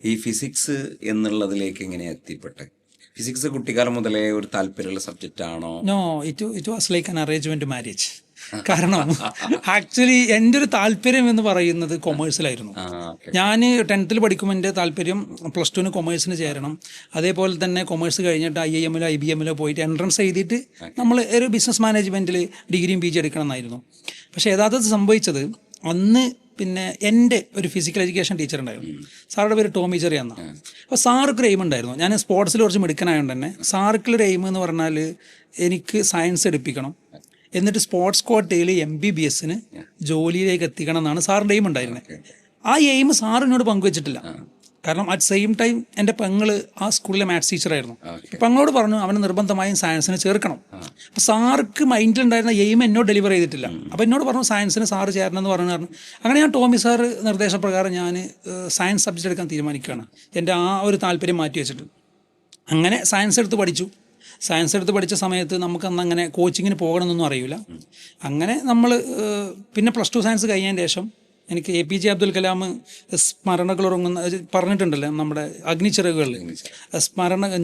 ഈ ഫിസിക്സ് എന്നുള്ളതിലേക്ക് എങ്ങനെയാണ് എത്തിപ്പെട്ടെ? ഫിസിക്സ് കുട്ടിക്കാലം മുതലേ ഒരു താല്പര്യമുള്ള സബ്ജക്റ്റ് ആണോ? No, it was like an arrangement marriage. കാരണം ആക്ച്വലി എൻ്റെ ഒരു താല്പര്യം എന്ന് പറയുന്നത് കൊമേഴ്സിലായിരുന്നു. ഞാൻ 10th പഠിക്കുമ്പോൾ എൻ്റെ താല്പര്യം +2 കൊമേഴ്സിന് ചേരണം. അതേപോലെ തന്നെ കൊമേഴ്സ് കഴിഞ്ഞിട്ട് IIM-ലോ IBM-ലോ പോയിട്ട് എൻട്രൻസ് എഴുതിയിട്ട് നമ്മൾ ഒരു ബിസിനസ് മാനേജ്മെൻറ്റിൽ ഡിഗ്രിയും PG എടുക്കണം എന്നായിരുന്നു. പക്ഷേ യഥാർത്ഥത്തിൽ സംഭവിച്ചത്, അന്ന് പിന്നെ എൻ്റെ ഒരു ഫിസിക്കൽ എഡ്യൂക്കേഷൻ ടീച്ചർ ഉണ്ടായിരുന്നു. സാറുടെ പേര് ടോമി ചെറിയ എന്നാണ്. അപ്പോൾ സാർക്ക് ഒരു എയിം ഉണ്ടായിരുന്നു. ഞാൻ സ്പോർട്സിൽ കുറച്ച് മിടുക്കനായതുകൊണ്ട് തന്നെ സാർക്കിലൊരു എയിം എന്ന് പറഞ്ഞാൽ എനിക്ക് സയൻസ് എടുപ്പിക്കണം, എന്നിട്ട് സ്പോർട്സ് കോട്ടയിൽ MBBS-ന് ജോലിയിലേക്ക് എത്തിക്കണം എന്നാണ് സാറിൻ്റെ എയിം ഉണ്ടായിരുന്നത്. ആ എയിം സാർ എന്നോട് പങ്കുവെച്ചിട്ടില്ല. കാരണം അറ്റ് സെയിം ടൈം എൻ്റെ പെങ്ങള് ആ സ്കൂളിലെ മാത്സ് ടീച്ചറായിരുന്നു. പെങ്ങളോട് പറഞ്ഞു അവനെ നിർബന്ധമായും സയൻസിന് ചേർക്കണം. അപ്പോൾ സാർക്ക് മൈൻഡിലുണ്ടായിരുന്ന എയിം എന്നോട് ഡെലിവർ ചെയ്തിട്ടില്ല. അപ്പോൾ എന്നോട് പറഞ്ഞു സയൻസിന് സാറ് ചേരണം എന്ന് പറഞ്ഞു. അങ്ങനെ ഞാൻ ടോമി സാർ നിർദ്ദേശപ്രകാരം ഞാൻ സയൻസ് സബ്ജക്റ്റ് എടുക്കാൻ തീരുമാനിക്കുകയാണ്, എൻ്റെ ആ ഒരു താല്പര്യം മാറ്റി വെച്ചിട്ട്. അങ്ങനെ സയൻസ് എടുത്ത് പഠിച്ചു. സയൻസ് എടുത്ത് പഠിച്ച സമയത്ത് നമുക്കന്ന് അങ്ങനെ കോച്ചിങ്ങിന് പോകണമെന്നൊന്നും അറിയില്ല. അങ്ങനെ നമ്മൾ പിന്നെ +2 സയൻസ് കഴിഞ്ഞതിന് ശേഷം എനിക്ക് APJ അബ്ദുൽ കലാം സ്മരണകൾ ഉറങ്ങുന്ന പറഞ്ഞിട്ടുണ്ടല്ലോ നമ്മുടെ അഗ്നിച്ചിറകുകളിൽ,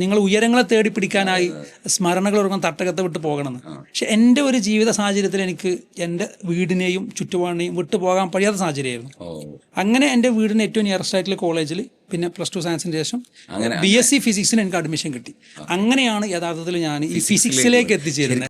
നിങ്ങൾ ഉയരങ്ങളെ തേടി പിടിക്കാനായി സ്മരണകൾ ഉറങ്ങുന്ന തട്ടകത്തെ വിട്ട് പോകണമെന്ന്. പക്ഷെ എൻ്റെ ഒരു ജീവിത സാഹചര്യത്തിൽ എനിക്ക് എൻ്റെ വീടിനെയും ചുറ്റുപാടിനെയും വിട്ടു പോകാൻ കഴിയാത്ത സാഹചര്യമായിരുന്നു. അങ്ങനെ എൻ്റെ വീടിന് ഏറ്റവും നിയറസ്റ്റ് ആയിട്ടുള്ള കോളേജിൽ പിന്നെ +2 സയൻസിന് ശേഷം BSc ഫിസിക്സിന് എനിക്ക് അഡ്മിഷൻ കിട്ടി. അങ്ങനെയാണ് യഥാർത്ഥത്തിൽ ഞാൻ ഈ ഫിസിക്സിലേക്ക് എത്തിച്ചേരുന്നത്.